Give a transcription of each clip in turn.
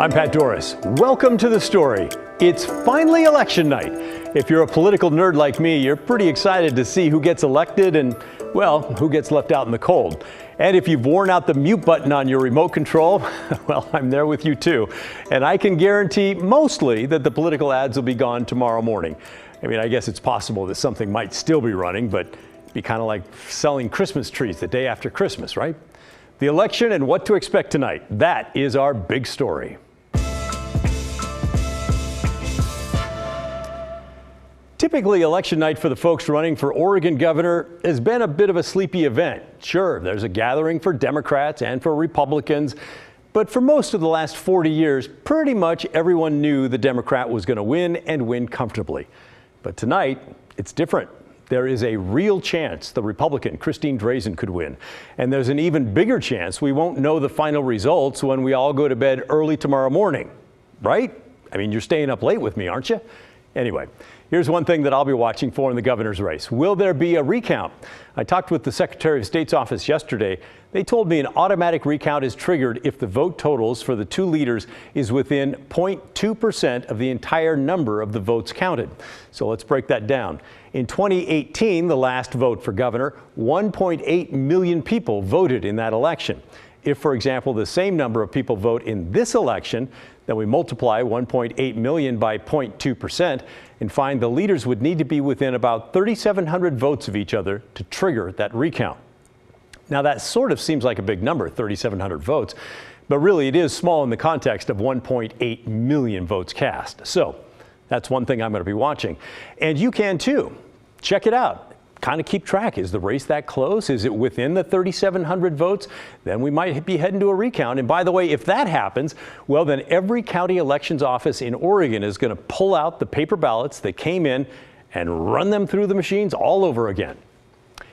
I'm Pat Doris. Welcome to The Story. It's finally election night. If you're a political nerd like me, you're pretty excited to see who gets elected and, well, who gets left out in the cold. And if you've worn out the mute button on your remote control, well, I'm there with you too. And I can guarantee mostly that the political ads will be gone tomorrow morning. I mean, I guess it's possible that something might still be running, but it'd be kind of like selling Christmas trees the day after Christmas, right? The election and what to expect tonight. That is our big story. Typically, election night for the folks running for Oregon governor has been a bit of a sleepy event. Sure, there's a gathering for Democrats and for Republicans, but for most of the last 40 years, pretty much everyone knew the Democrat was going to win and win comfortably. But tonight, it's different. There is a real chance the Republican Christine Drazan could win. And there's an even bigger chance we won't know the final results when we all go to bed early tomorrow morning, right? I mean, you're staying up late with me, aren't you? Anyway, here's one thing that I'll be watching for in the governor's race. Will there be a recount? I talked with the Secretary of State's office yesterday. They told me an automatic recount is triggered if the vote totals for the two leaders is within 0.2% of the entire number of the votes counted. So let's break that down. In 2018, the last vote for governor, 1.8 million people voted in that election. If, for example, the same number of people vote in this election, then we multiply 1.8 million by 0.2% and find the leaders would need to be within about 3,700 votes of each other to trigger that recount. Now, that sort of seems like a big number, 3,700 votes, but really it is small in the context of 1.8 million votes cast. So that's one thing I'm going to be watching. And you can too. Check it out. Kind of keep track. Is the race that close? Is it within the 3,700 votes? Then we might be heading to a recount. And by the way, if that happens, well, then every county elections office in Oregon is going to pull out the paper ballots that came in and run them through the machines all over again.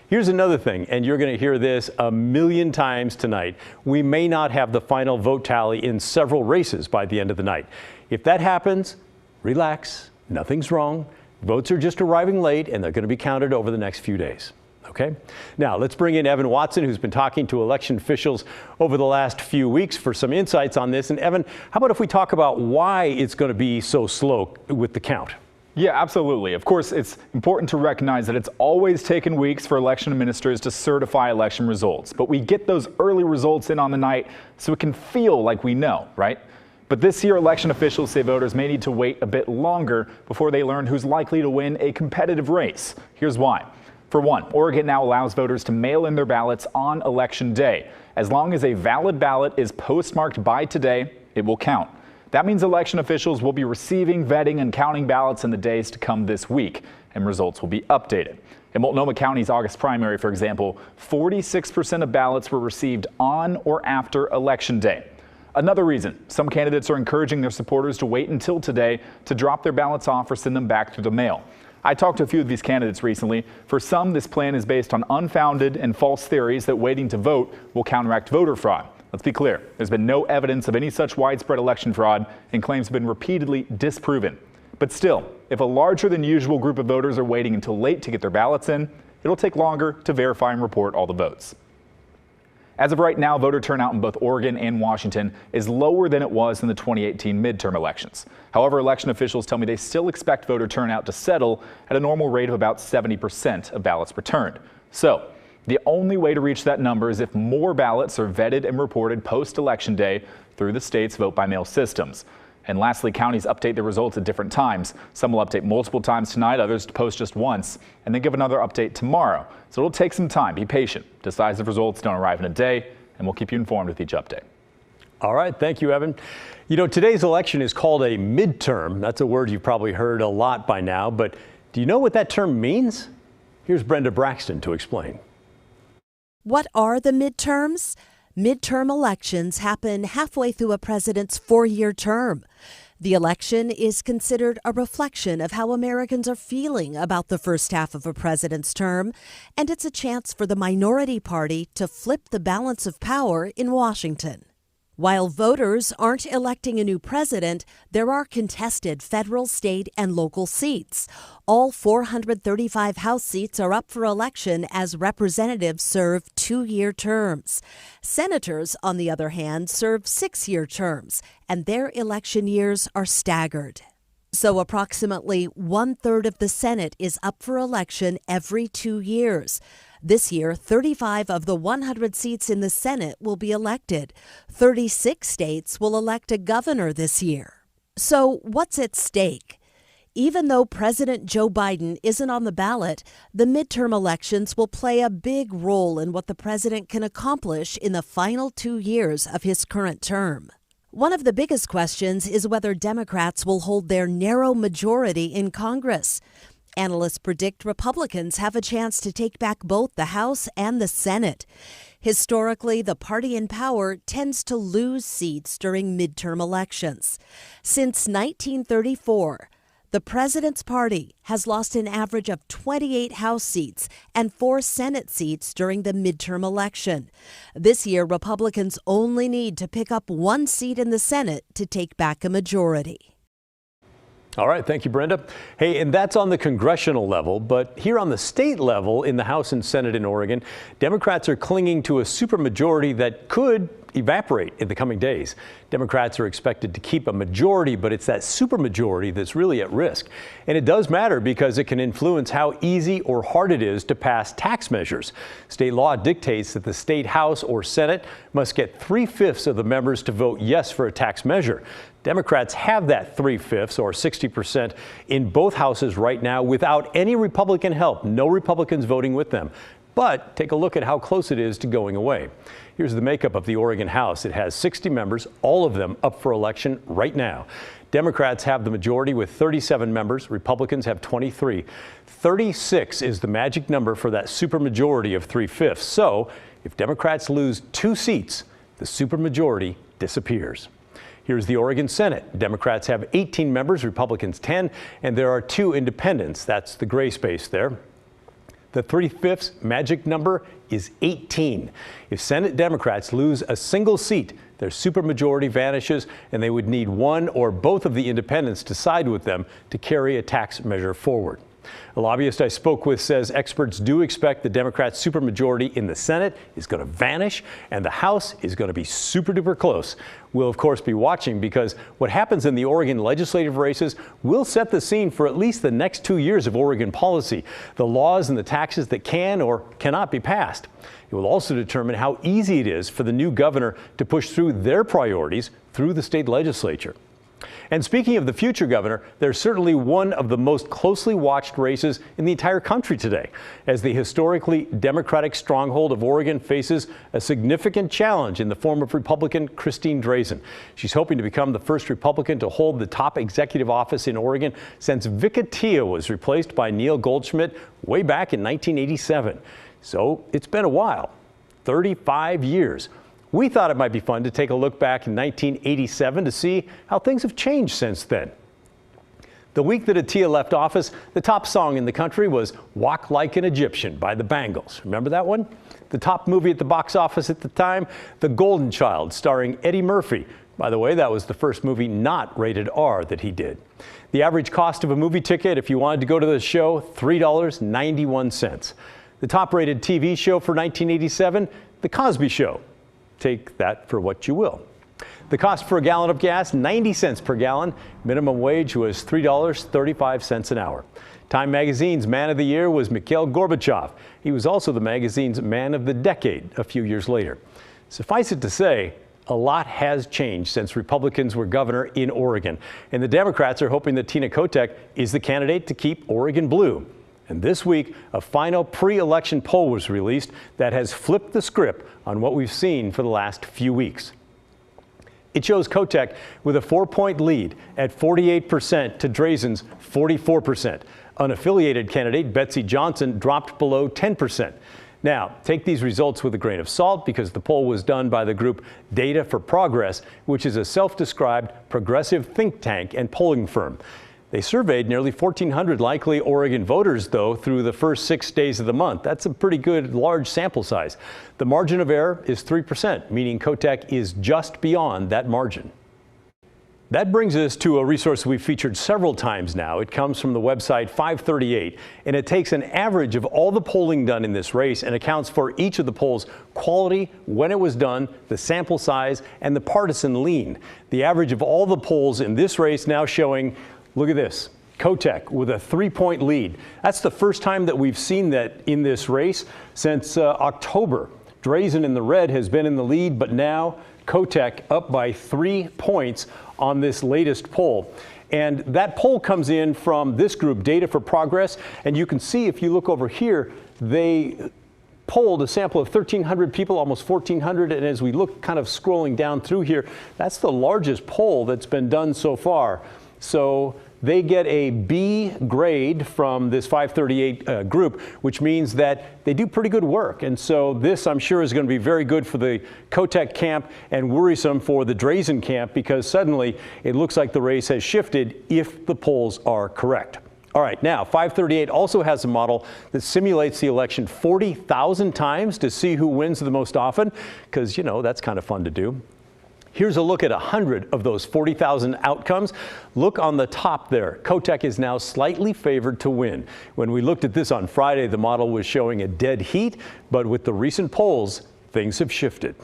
Here's another thing, and you're going to hear this a million times tonight. We may not have the final vote tally in several races by the end of the night. If that happens, relax. Nothing's wrong. Votes are just arriving late, and they're going to be counted over the next few days. Okay? Now, let's bring in Evan Watson, who's been talking to election officials over the last few weeks for some insights on this. And Evan, how about if we talk about why it's going to be so slow with the count? Yeah, absolutely. Of course, it's important to recognize that it's always taken weeks for election administrators to certify election results. But we get those early results in on the night so it can feel like we know, right? But this year, election officials say voters may need to wait a bit longer before they learn who's likely to win a competitive race. Here's why. For one, Oregon now allows voters to mail in their ballots on Election Day. As long as a valid ballot is postmarked by today, it will count. That means election officials will be receiving, vetting, and counting ballots in the days to come this week, and results will be updated. In Multnomah County's August primary, for example, 46% of ballots were received on or after Election Day. Another reason some candidates are encouraging their supporters to wait until today to drop their ballots off or send them back through the mail. I talked to a few of these candidates recently. For some, this plan is based on unfounded and false theories that waiting to vote will counteract voter fraud. Let's be clear, there's been no evidence of any such widespread election fraud, and claims have been repeatedly disproven. But still, if a larger than usual group of voters are waiting until late to get their ballots in, it'll take longer to verify and report all the votes. As of right now, voter turnout in both Oregon and Washington is lower than it was in the 2018 midterm elections. However, election officials tell me they still expect voter turnout to settle at a normal rate of about 70% of ballots returned. So, the only way to reach that number is if more ballots are vetted and reported post-election day through the state's vote-by-mail systems. And lastly, counties update their results at different times. Some will update multiple times tonight, others post just once, and then give another update tomorrow. So it'll take some time. Be patient. Decisive results don't arrive in a day, and we'll keep you informed with each update. All right. Thank you, Evan. You know, today's election is called a midterm. That's a word you've probably heard a lot by now, but do you know what that term means? Here's Brenda Braxton to explain. What are the midterms? Midterm elections happen halfway through a president's four-year term. The election is considered a reflection of how Americans are feeling about the first half of a president's term, and it's a chance for the minority party to flip the balance of power in Washington. While voters aren't electing a new president, there are contested federal, state, and local seats. All 435 House seats are up for election as representatives serve 2-year terms. Senators, on the other hand, serve 6-year terms, and their election years are staggered. So approximately 1/3 of the Senate is up for election every 2 years. This year, 35 of the 100 seats in the Senate will be elected. 36 states will elect a governor this year. So what's at stake? Even though President Joe Biden isn't on the ballot, the midterm elections will play a big role in what the president can accomplish in the final 2 years of his current term. One of the biggest questions is whether Democrats will hold their narrow majority in Congress. Analysts predict Republicans have a chance to take back both the House and the Senate. Historically, the party in power tends to lose seats during midterm elections. Since 1934, the president's party has lost an average of 28 House seats and 4 Senate seats during the midterm election. This year, Republicans only need to pick up 1 seat in the Senate to take back a majority. All right. Thank you, Brenda. Hey, and that's on the congressional level. But here on the state level in the House and Senate in Oregon, Democrats are clinging to a supermajority that could evaporate in the coming days. Democrats are expected to keep a majority, but it's that supermajority that's really at risk. And it does matter because it can influence how easy or hard it is to pass tax measures. State law dictates that the state House or Senate must get 3/5 of the members to vote yes for a tax measure. Democrats have that 3/5 or 60% in both houses right now without any Republican help. No Republicans voting with them. But take a look at how close it is to going away. Here's the makeup of the Oregon House. It has 60 members, all of them up for election right now. Democrats have the majority with 37 members. Republicans have 23. 36 is the magic number for that supermajority of 3/5. So if Democrats lose 2 seats, the supermajority disappears. Here's the Oregon Senate. Democrats have 18 members, Republicans 10, and there are 2 independents. That's the gray space there. The 3/5 magic number is 18. If Senate Democrats lose a single seat, their supermajority vanishes, and they would need one or both of the independents to side with them to carry a tax measure forward. A lobbyist I spoke with says experts do expect the Democrats' supermajority in the Senate is going to vanish and the House is going to be super duper close. We'll, of course, be watching because what happens in the Oregon legislative races will set the scene for at least the next 2 years of Oregon policy, the laws and the taxes that can or cannot be passed. It will also determine how easy it is for the new governor to push through their priorities through the state legislature. And speaking of the future governor, there's certainly one of the most closely watched races in the entire country today, as the historically Democratic stronghold of Oregon faces a significant challenge in the form of Republican Christine Drazan. She's hoping to become the first Republican to hold the top executive office in Oregon since Vic Atiyeh was replaced by Neil Goldschmidt way back in 1987. So it's been a while, 35 years. We thought it might be fun to take a look back in 1987 to see how things have changed since then. The week that Atiyeh left office, the top song in the country was Walk Like an Egyptian by the Bangles. Remember that one? The top movie at the box office at the time, The Golden Child, starring Eddie Murphy. By the way, that was the first movie not rated R that he did. The average cost of a movie ticket, if you wanted to go to the show, $3.91. The top-rated TV show for 1987, The Cosby Show. Take that for what you will. The cost for a gallon of gas, 90 cents per gallon. Minimum wage was $3.35 an hour. Time magazine's Man of the Year was Mikhail Gorbachev. He was also the magazine's Man of the Decade a few years later. Suffice it to say, a lot has changed since Republicans were governor in Oregon. And the Democrats are hoping that Tina Kotek is the candidate to keep Oregon blue. And this week, a final pre-election poll was released that has flipped the script on what we've seen for the last few weeks. It shows Kotek with a 4-point lead at 48% to Drazan's 44%. Unaffiliated candidate Betsy Johnson dropped below 10%. Now, take these results with a grain of salt because the poll was done by the group Data for Progress, which is a self-described progressive think tank and polling firm. They surveyed nearly 1,400 likely Oregon voters, though, through the first 6 days of the month. That's a pretty good large sample size. The margin of error is 3%, meaning Kotek is just beyond that margin. That brings us to a resource we've featured several times now. It comes from the website 538, and it takes an average of all the polling done in this race and accounts for each of the polls' quality, when it was done, the sample size, and the partisan lean. The average of all the polls in this race now showing, look at this, Kotek with a 3-point lead. That's the first time that we've seen that in this race since October. Drazen in the red has been in the lead, but now Kotek up by 3 points on this latest poll. And that poll comes in from this group, Data for Progress. And you can see if you look over here, they polled a sample of 1,300 people, almost 1,400. And as we look kind of scrolling down through here, that's the largest poll that's been done so far. So they get a B grade from this 538 group, which means that they do pretty good work. And so this, I'm sure, is going to be very good for the Kotek camp and worrisome for the Drazen camp, because suddenly it looks like the race has shifted if the polls are correct. All right, now 538 also has a model that simulates the election 40,000 times to see who wins the most often, because, you know, that's kind of fun to do. Here's a look at 100 of those 40,000 outcomes. Look on the top there. Kotek is now slightly favored to win. When we looked at this on Friday, the model was showing a dead heat, but with the recent polls, things have shifted.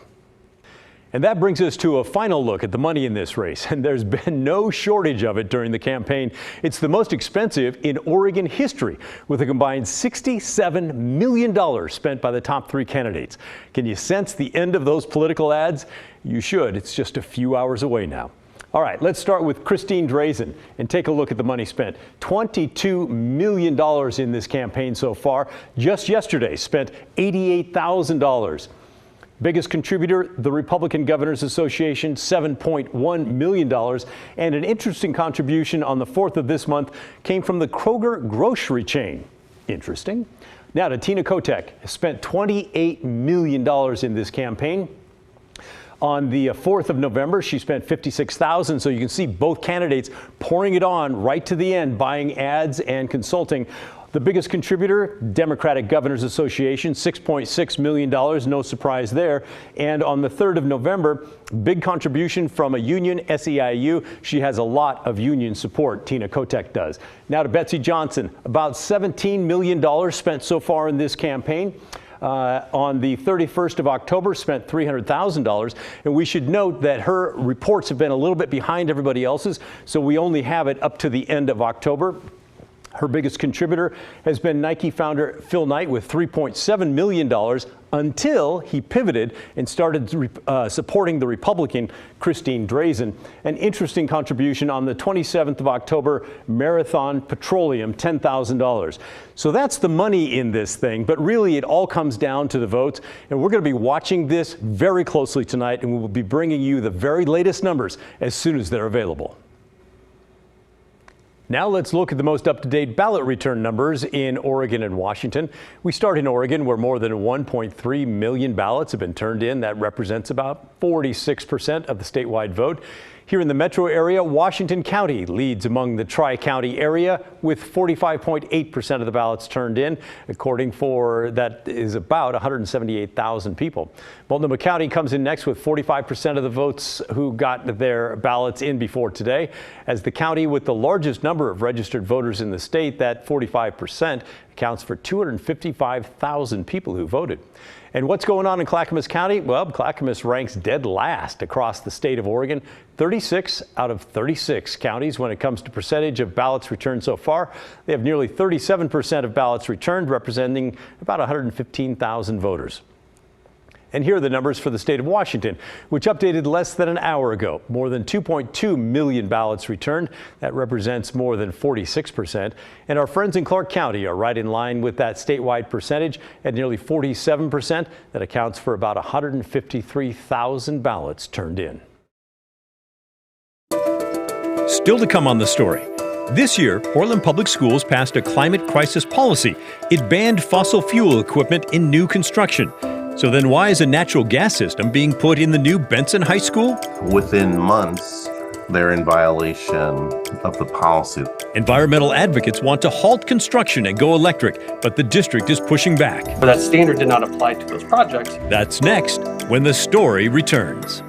And that brings us to a final look at the money in this race, and there's been no shortage of it during the campaign. It's the most expensive in Oregon history, with a combined $67 million spent by the top 3 candidates. Can you sense the end of those political ads? You should. It's just a few hours away now. All right, let's start with Christine Drazen and take a look at the money spent. $22 million in this campaign so far. Just yesterday, spent $88,000. Biggest contributor, the Republican Governors Association, $7.1 million. And an interesting contribution on the 4th of this month came from the Kroger grocery chain. Interesting. Now to Tina Kotek, spent $28 million in this campaign. On the 4th of November, she spent $56,000. So you can see both candidates pouring it on right to the end, buying ads and consulting. The biggest contributor, Democratic Governors Association, $6.6 million, no surprise there. And on the 3rd of November, big contribution from a union, SEIU. She has a lot of union support, Tina Kotek does. Now to Betsy Johnson, about $17 million spent so far in this campaign. On the 31st of October, spent $300,000. And we should note that her reports have been a little bit behind everybody else's, so we only have it up to the end of October. Her biggest contributor has been Nike founder Phil Knight with $3.7 million until he pivoted and started supporting the Republican Christine Drazen. An interesting contribution on the 27th of October, Marathon Petroleum, $10,000. So that's the money in this thing, but really it all comes down to the votes. And we're going to be watching this very closely tonight, and we will be bringing you the very latest numbers as soon as they're available. Now let's look at the most up-to-date ballot return numbers in Oregon and Washington. We start in Oregon, where more than 1.3 million ballots have been turned in. That represents about 46% of the statewide vote. Here in the metro area, Washington County leads among the Tri-County area with 45.8% of the ballots turned in, according for that is about 178,000 people. Multnomah County comes in next with 45% of the votes who got their ballots in before today. As the county with the largest number of registered voters in the state, that 45% accounts for 255,000 people who voted. And what's going on in Clackamas County? Well, Clackamas ranks dead last across the state of Oregon, 36 out of 36 counties when it comes to percentage of ballots returned so far. They have nearly 37% of ballots returned, representing about 115,000 voters. And here are the numbers for the state of Washington, which updated less than an hour ago. More than 2.2 million ballots returned. That represents more than 46%. And our friends in Clark County are right in line with that statewide percentage at nearly 47%. That accounts for about 153,000 ballots turned in. Still to come on the story. This year, Portland Public Schools passed a climate crisis policy. It banned fossil fuel equipment in new construction. So then why is a natural gas system being put in the new Benson High School? Within months, they're in violation of the policy. Environmental advocates want to halt construction and go electric, but the district is pushing back. But that standard did not apply to those projects. That's next when the story returns.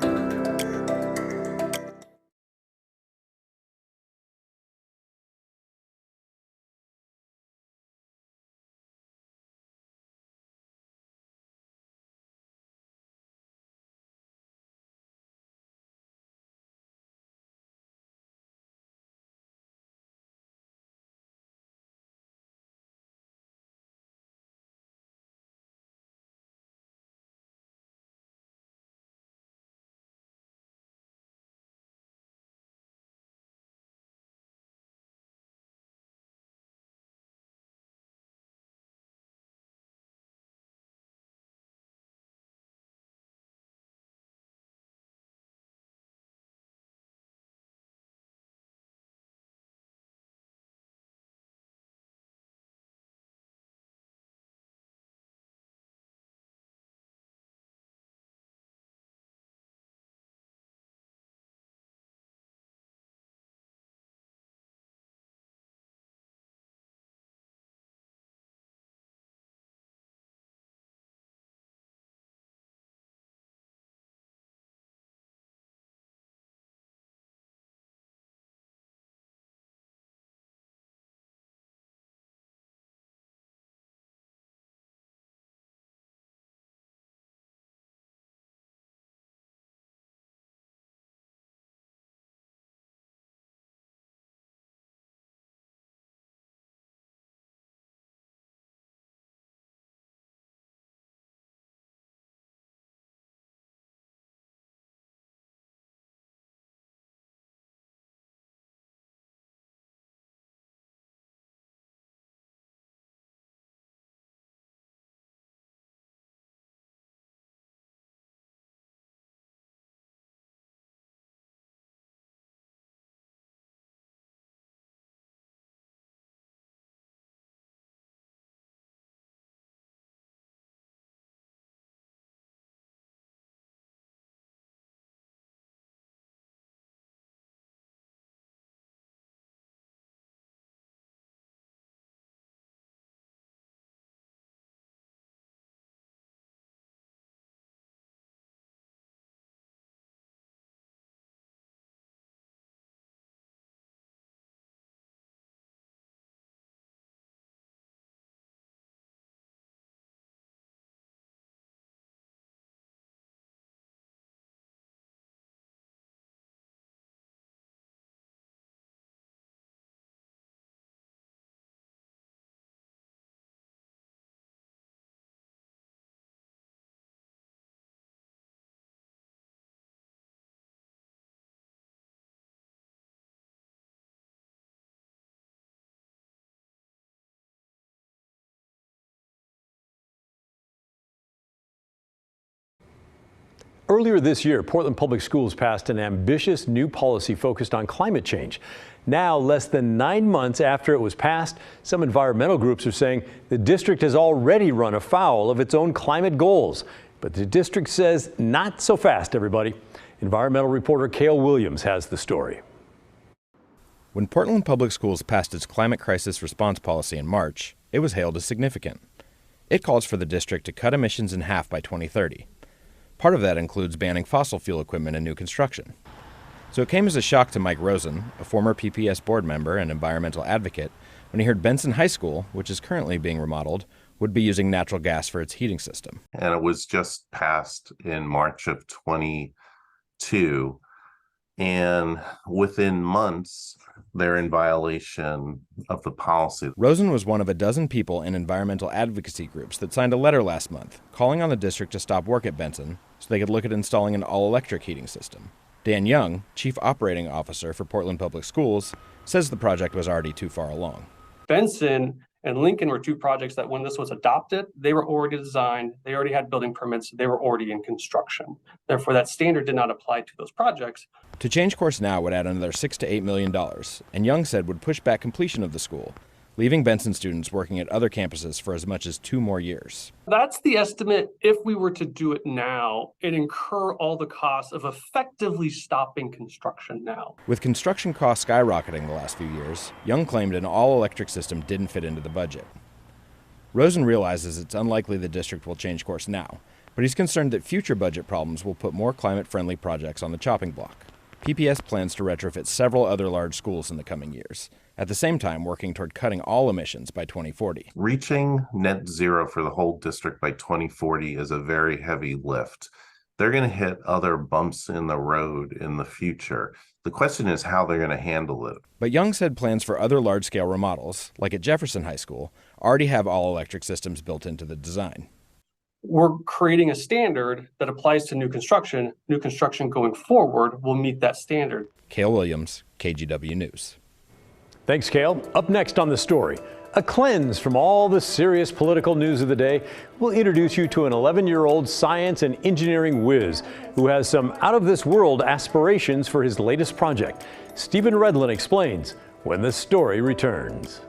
Earlier this year, Portland Public Schools passed an ambitious new policy focused on climate change. Now, less than 9 months after it was passed, some environmental groups are saying the district has already run afoul of its own climate goals. But the district says not so fast, everybody. Environmental reporter Cale Williams has the story. When Portland Public Schools passed its climate crisis response policy in March, it was hailed as significant. It calls for the district to cut emissions in half by 2030. Part of that includes banning fossil fuel equipment in new construction. So it came as a shock to Mike Rosen, a former PPS board member and environmental advocate, when he heard Benson High School, which is currently being remodeled, would be using natural gas for its heating system. And it was just passed in March of 22. And within months, they're in violation of the policy. Rosen was one of a dozen people in environmental advocacy groups that signed a letter last month calling on the district to stop work at Benson so they could look at installing an all-electric heating system. Dan Young, Chief Operating Officer for Portland Public Schools, says the project was already too far along. Benson and Lincoln were two projects that when this was adopted, they were already designed, they already had building permits, they were already in construction. Therefore, that standard did not apply to those projects. To change course now would add another $6 to $8 million, and Young said would push back completion of the school, leaving Benson students working at other campuses for as much as 2 more years. That's the estimate. If we were to do it now, it'd incur all the costs of effectively stopping construction now. With construction costs skyrocketing the last few years, Young claimed an all-electric system didn't fit into the budget. Rosen realizes it's unlikely the district will change course now, but he's concerned that future budget problems will put more climate-friendly projects on the chopping block. PPS plans to retrofit several other large schools in the coming years, at the same time working toward cutting all emissions by 2040. Reaching net zero for the whole district by 2040 is a very heavy lift. They're going to hit other bumps in the road in the future. The question is how they're going to handle it. But Young said plans for other large-scale remodels, like at Jefferson High School, already have all-electric systems built into the design. We're creating a standard that applies to new construction. New construction going forward will meet that standard. Cale Williams, KGW News. Thanks, Cale. Up next on The Story, a cleanse from all the serious political news of the day. We'll introduce you to an 11-year-old science and engineering whiz who has some out-of-this-world aspirations for his latest project. Stephen Redlin explains when The Story returns.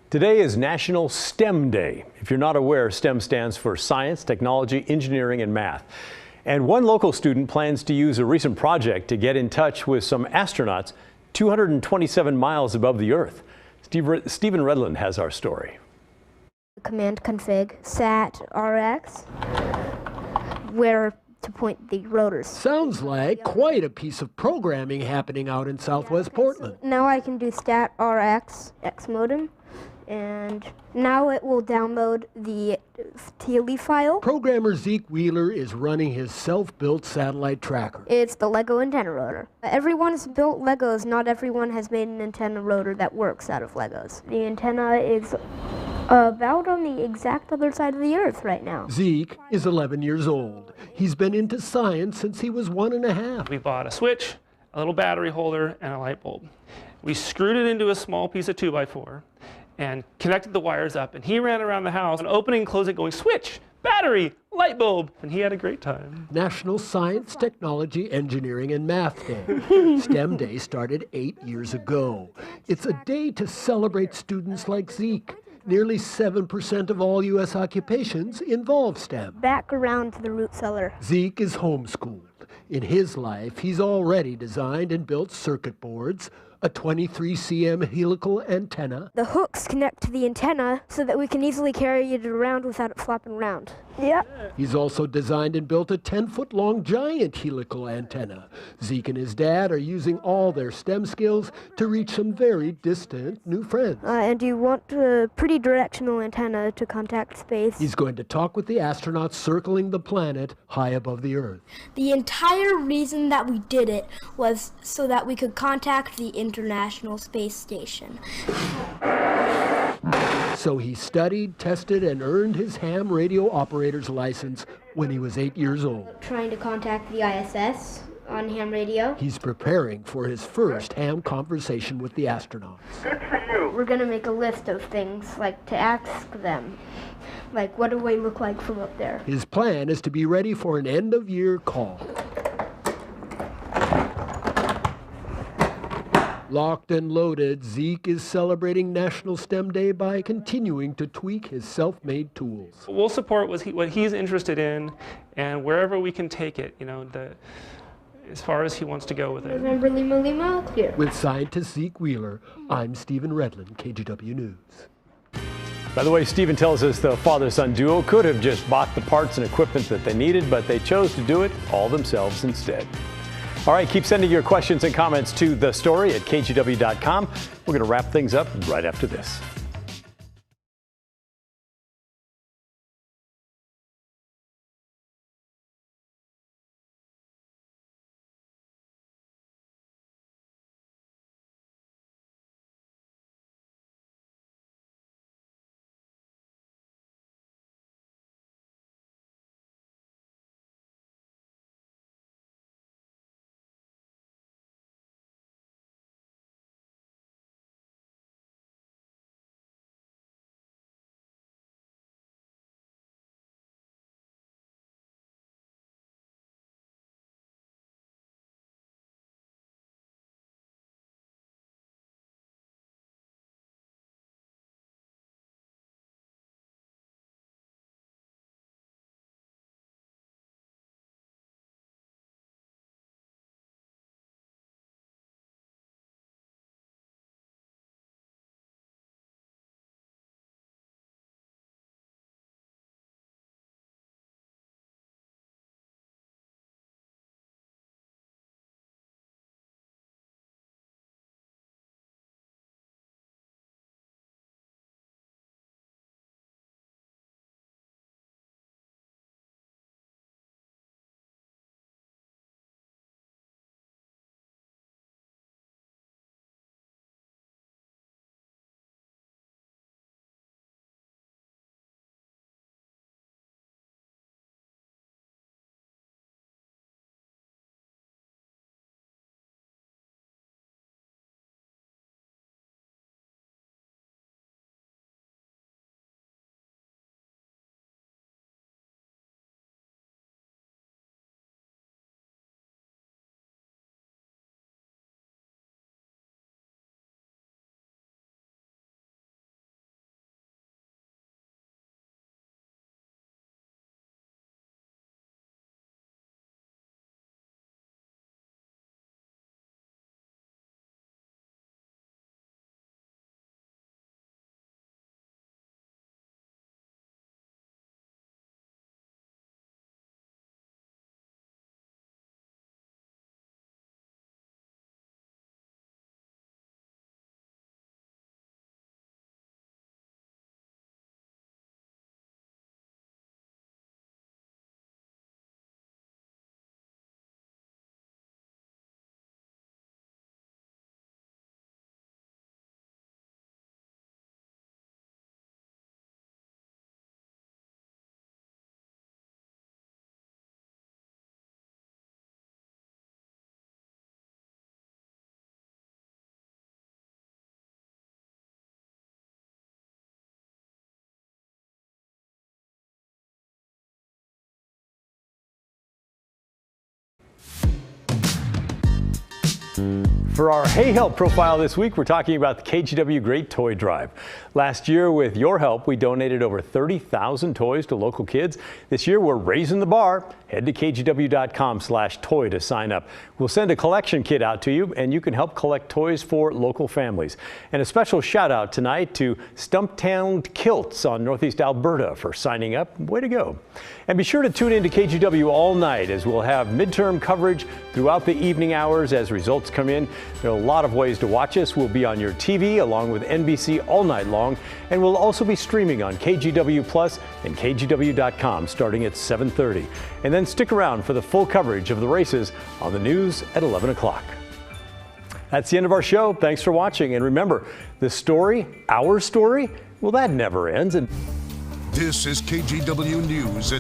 Today is National STEM Day. If you're not aware, STEM stands for science, technology, engineering, and math. And one local student plans to use a recent project to get in touch with some astronauts 227 miles above the Earth. Stephen Redlin has our story. Command config sat rx, where to point the rotors. Sounds like quite a piece of programming happening out in Southwest Portland. Now I can do stat rx x modem, and now it will download the TLE file. Programmer Zeke Wheeler is running his self-built satellite tracker. It's the Lego antenna rotor. Everyone's built Legos, not everyone has made an antenna rotor that works out of Legos. The antenna is about on the exact other side of the Earth right now. Zeke is 11 years old. He's been into science since he was 1.5. We bought a switch, a little battery holder, and a light bulb. We screwed it into a small piece of 2x4 and connected the wires up, and he ran around the house and opening and closing going, switch, battery, light bulb, and he had a great time. National Science, Technology, Engineering, and Math Day. STEM Day started 8 years ago. It's a day to celebrate students like Zeke. Nearly 7% of all U.S. occupations involve STEM. Back around to the root cellar. Zeke is homeschooled. In his life, he's already designed and built circuit boards, a 23 cm helical antenna. The hooks connect to the antenna so that we can easily carry it around without it flopping around. Yeah. He's also designed and built a 10-foot-long giant helical antenna. Zeke and his dad are using all their STEM skills to reach some very distant new friends. And you want a pretty directional antenna to contact space. He's going to talk with the astronauts circling the planet high above the Earth. The entire reason that we did it was so that we could contact the International Space Station. So he studied, tested, and earned his ham radio operator's license when he was 8 years old. Trying to contact the ISS on ham radio. He's preparing for his first ham conversation with the astronauts. We're going to make a list of things, like to ask them. Like, what do we look like from up there? His plan is to be ready for an end-of-year call. Locked and loaded, Zeke is celebrating National STEM Day by continuing to tweak his self-made tools. We'll support what he's interested in, and wherever we can take it, as far as he wants to go with it. November Lima Lima, clear. With scientist Zeke Wheeler, I'm Stephen Redlin, KGW News. By the way, Stephen tells us the father-son duo could have just bought the parts and equipment that they needed, but they chose to do it all themselves instead. All right, keep sending your questions and comments to thestory@kgw.com. We're going to wrap things up right after this. For our Hey Help profile this week, we're talking about the KGW Great Toy Drive. Last year, with your help, we donated over 30,000 toys to local kids. This year, we're raising the bar. Head to kgw.com/toy to sign up. We'll send a collection kit out to you, and you can help collect toys for local families. And a special shout out tonight to Stumptown Kilts on Northeast Alberta for signing up. Way to go. And be sure to tune in to KGW all night, as we'll have midterm coverage throughout the evening hours as results come in. There are a lot of ways to watch us. We'll be on your TV along with NBC all night long, and we'll also be streaming on KGW Plus and KGW.com starting at 7:30. And then stick around for the full coverage of the races on the news at 11 o'clock. That's the end of our show. Thanks for watching. And remember, the story, our story, well, that never ends. And this is KGW News at